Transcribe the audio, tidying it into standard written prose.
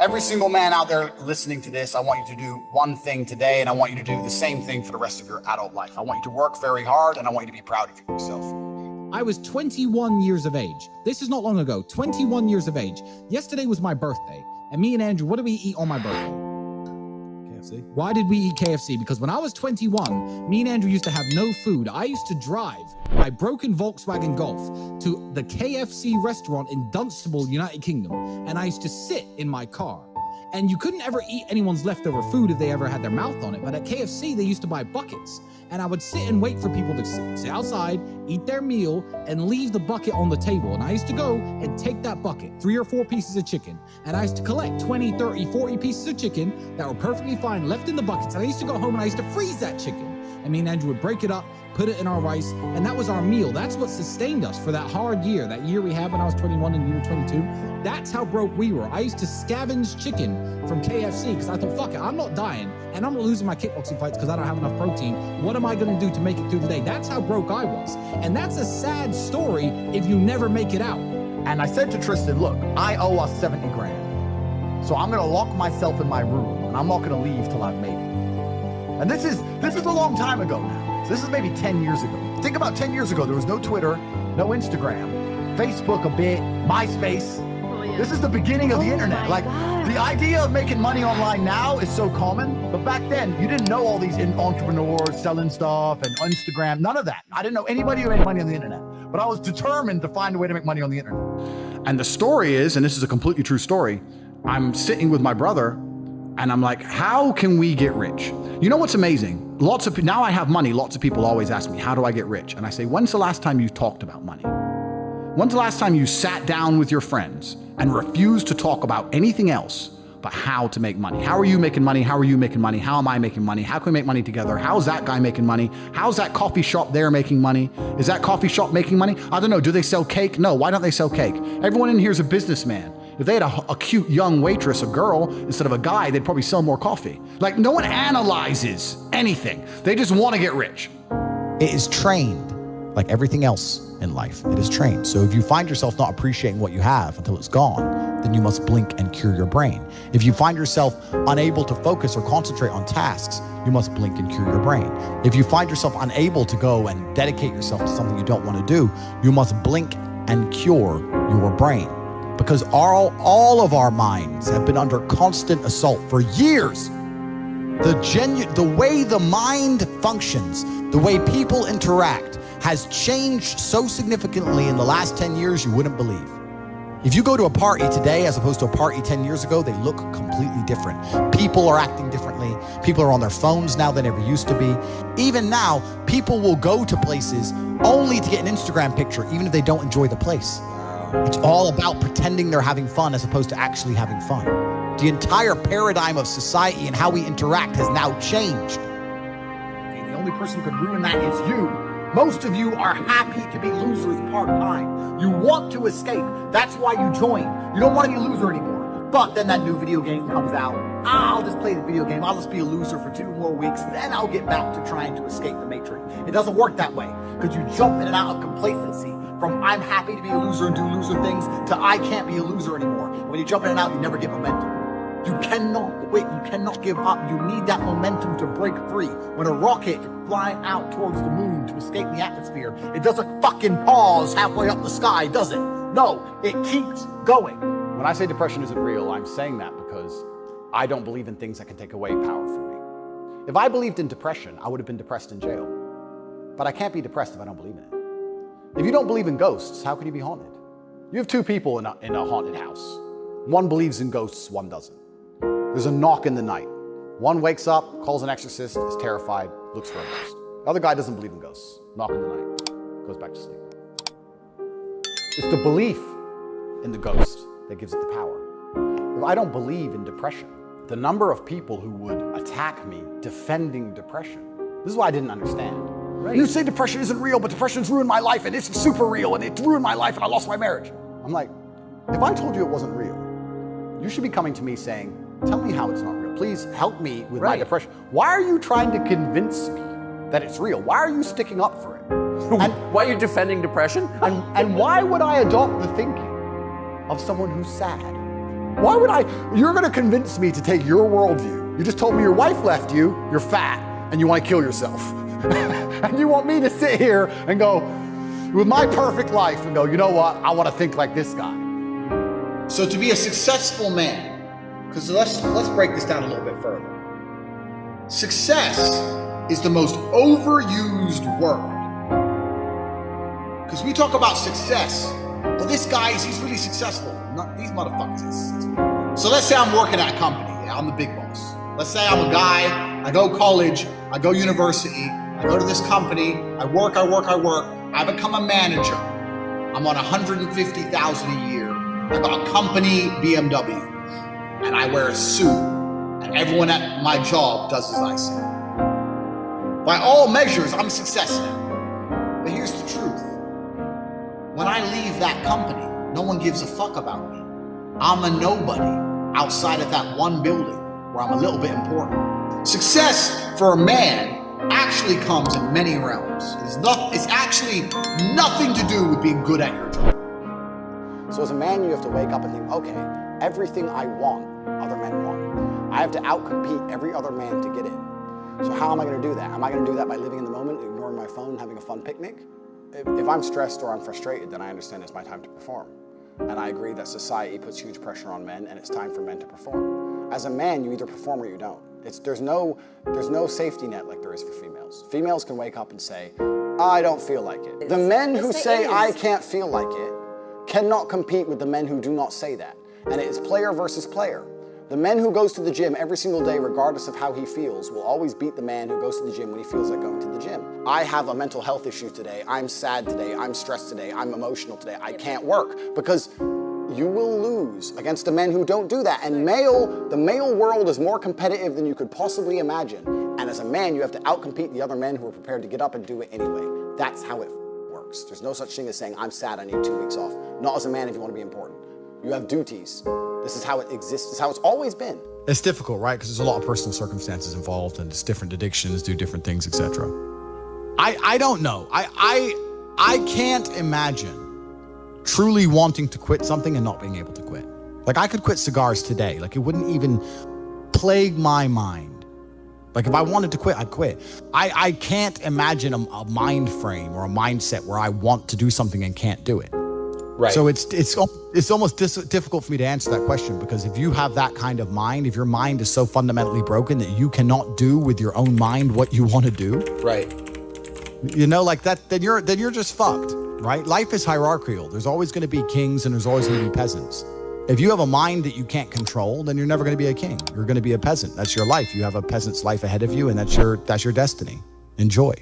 Every single man out there listening to this, I want you to do one thing today, and I want you to do the same thing for the rest of your adult life. I want you to work very hard, and I want you to be proud of yourself. I was 21 years of age. This is not long ago, 21 years of age. Yesterday was my birthday, and me and Andrew, what did we eat on my birthday? KFC. Why did we eat KFC? Because when I was 21, me and Andrew used to have no food. I used to drive my broken Volkswagen Golf to the KFC restaurant in Dunstable, United Kingdom, and I used to sit in my car. And you couldn't ever eat anyone's leftover food if they ever had their mouth on it. But at KFC, they used to buy buckets. And I would sit and wait for people to sit outside, eat their meal, and leave the bucket on the table. And I used to go and take that bucket, 3 or 4 pieces of chicken. And I used to collect 20, 30, 40 pieces of chicken that were perfectly fine left in the buckets. And I used to go home and I used to freeze that chicken. And me and Andrew would break it up, put it in our rice, and that was our meal. That's what sustained us for that hard year, that year we had when I was 21 and you were 22. That's how broke we were. I used to scavenge chicken from KFC because I thought, fuck it, I'm not dying, and I'm not losing my kickboxing fights because I don't have enough protein. What am I gonna do to make it through the day? That's how broke I was. And that's a sad story if you never make it out. And I said to Tristan, look, I owe us 70 grand. So I'm gonna lock myself in my room and I'm not gonna leave till I've made it. And this is a long time ago now. So this is maybe 10 years ago. Think about 10 years ago, there was no Twitter, no Instagram, Facebook a bit, MySpace. Oh, yeah. This is the beginning of the internet. Like, the idea of making money online now is so common, but back then you didn't know all these entrepreneurs selling stuff and Instagram, none of that. I didn't know anybody who made money on the internet, but I was determined to find a way to make money on the internet. And the story is, and this is a completely true story, I'm sitting with my brother and I'm like, how can we get rich? You know what's amazing? Now I have money, lots of people always ask me, how do I get rich? And I say, when's the last time you talked about money? When's the last time you sat down with your friends and refused to talk about anything else but how to make money? How are you making money? How are you making money? How am I making money? How can we make money together? How's that guy making money? How's that coffee shop there making money? Is that coffee shop making money? I don't know. Do they sell cake? No. Why don't they sell cake? Everyone in here is a businessman. If they had a cute young waitress, a girl, instead of a guy, they'd probably sell more coffee. Like, no one analyzes anything. They just want to get rich. It is trained like everything else in life. It is trained. So if you find yourself not appreciating what you have until it's gone, then you must blink and cure your brain. If you find yourself unable to focus or concentrate on tasks, you must blink and cure your brain. If you find yourself unable to go and dedicate yourself to something you don't want to do, you must blink and cure your brain. Because all of our minds have been under constant assault for years. The way the mind functions, the way people interact, has changed so significantly in the last 10 years you wouldn't believe. If you go to a party today as opposed to a party 10 years ago, they look completely different. People are acting differently. People are on their phones now than ever used to be. Even now, people will go to places only to get an Instagram picture, even if they don't enjoy the place. It's all about pretending they're having fun as opposed to actually having fun. The entire paradigm of society and how we interact has now changed. The only person who could ruin that is you. Most of you are happy to be losers part-time. You want to escape. That's why you join. You don't want to be a loser anymore. But then that new video game comes out. I'll just play the video game. I'll just be a loser for 2 more weeks. Then I'll get back to trying to escape the matrix. It doesn't work that way because you jump in and out of complacency. From I'm happy to be a loser and do loser things to I can't be a loser anymore. When you jump in and out, you never get momentum. You cannot quit. You cannot give up. You need that momentum to break free. When a rocket is flying out towards the moon to escape the atmosphere, it doesn't fucking pause halfway up the sky, does it? No, it keeps going. When I say depression isn't real, I'm saying that because I don't believe in things that can take away power from me. If I believed in depression, I would have been depressed in jail. But I can't be depressed if I don't believe in it. If you don't believe in ghosts, how can you be haunted? You have 2 people in a haunted house. One believes in ghosts, one doesn't. There's a knock in the night. One wakes up, calls an exorcist, is terrified, looks for a ghost. The other guy doesn't believe in ghosts. Knock in the night, goes back to sleep. It's the belief in the ghost that gives it the power. If I don't believe in depression, the number of people who would attack me defending depression, this is why I didn't understand. Right. You say depression isn't real, but depression's ruined my life and it's super real and it ruined my life and I lost my marriage. I'm like, if I told you it wasn't real, you should be coming to me saying, tell me how it's not real. Please help me with my depression. Why are you trying to convince me that it's real? Why are you sticking up for it? And why are you defending depression? And why would I adopt the thinking of someone who's sad? Why would I? You're gonna convince me to take your worldview. You just told me your wife left you, you're fat, and you wanna kill yourself. And you want me to sit here and go, with my perfect life, and go, you know what, I wanna think like this guy. So to be a successful man, because let's break this down a little bit further. Success is the most overused word. Because we talk about success. Well, this guy, he's really successful. Not these motherfuckers are successful. So let's say I'm working at a company. Yeah, I'm the big boss. Let's say I'm a guy, I go college, I go university, I go to this company, I work. I become a manager. I'm on $150,000 a year. I got a company BMW, and I wear a suit, and everyone at my job does as I say. By all measures, I'm a success now. But here's the truth. When I leave that company, no one gives a fuck about me. I'm a nobody outside of that one building where I'm a little bit important. Success for a man actually comes in many realms. It's actually nothing to do with being good at your job. So as a man, you have to wake up and think, okay, everything I want, other men want. I have to outcompete every other man to get it. So how am I gonna do that? Am I gonna do that by living in the moment, ignoring my phone, having a fun picnic? If I'm stressed or I'm frustrated, then I understand it's my time to perform. And I agree that society puts huge pressure on men, and it's time for men to perform. As a man, you either perform or you don't. There's no safety net like there is for females. Females can wake up and say, I don't feel like it. The men who say, I can't feel like it, cannot compete with the men who do not say that. And it is player versus player. The man who goes to the gym every single day, regardless of how he feels, will always beat the man who goes to the gym when he feels like going to the gym. I have a mental health issue today. I'm sad today. I'm stressed today. I'm emotional today. I can't work, because you will lose against the men who don't do that. And the male world is more competitive than you could possibly imagine. And as a man, you have to outcompete the other men who are prepared to get up and do it anyway. That's how it works. There's no such thing as saying, I'm sad, I need 2 weeks off. Not as a man if you want to be important. You have duties. This is how it exists. This is how it's always been. It's difficult, right? Because there's a lot of personal circumstances involved, and it's different addictions, do different things, etc. I don't know. I can't imagine truly wanting to quit something and not being able to quit. Like, I could quit cigars today. Like, it wouldn't even plague my mind. Like, if I wanted to quit, I'd quit. I can't imagine a mind frame or a mindset where I want to do something and can't do it. Right. So it's almost difficult for me to answer that question, because if you have that kind of mind, if your mind is so fundamentally broken that you cannot do with your own mind what you want to do, right? You know, like that, then you're just fucked, right? Life is hierarchical. There's always going to be kings and there's always going to be peasants. If you have a mind that you can't control, then you're never going to be a king. You're going to be a peasant. That's your life. You have a peasant's life ahead of you, and that's your destiny. Enjoy.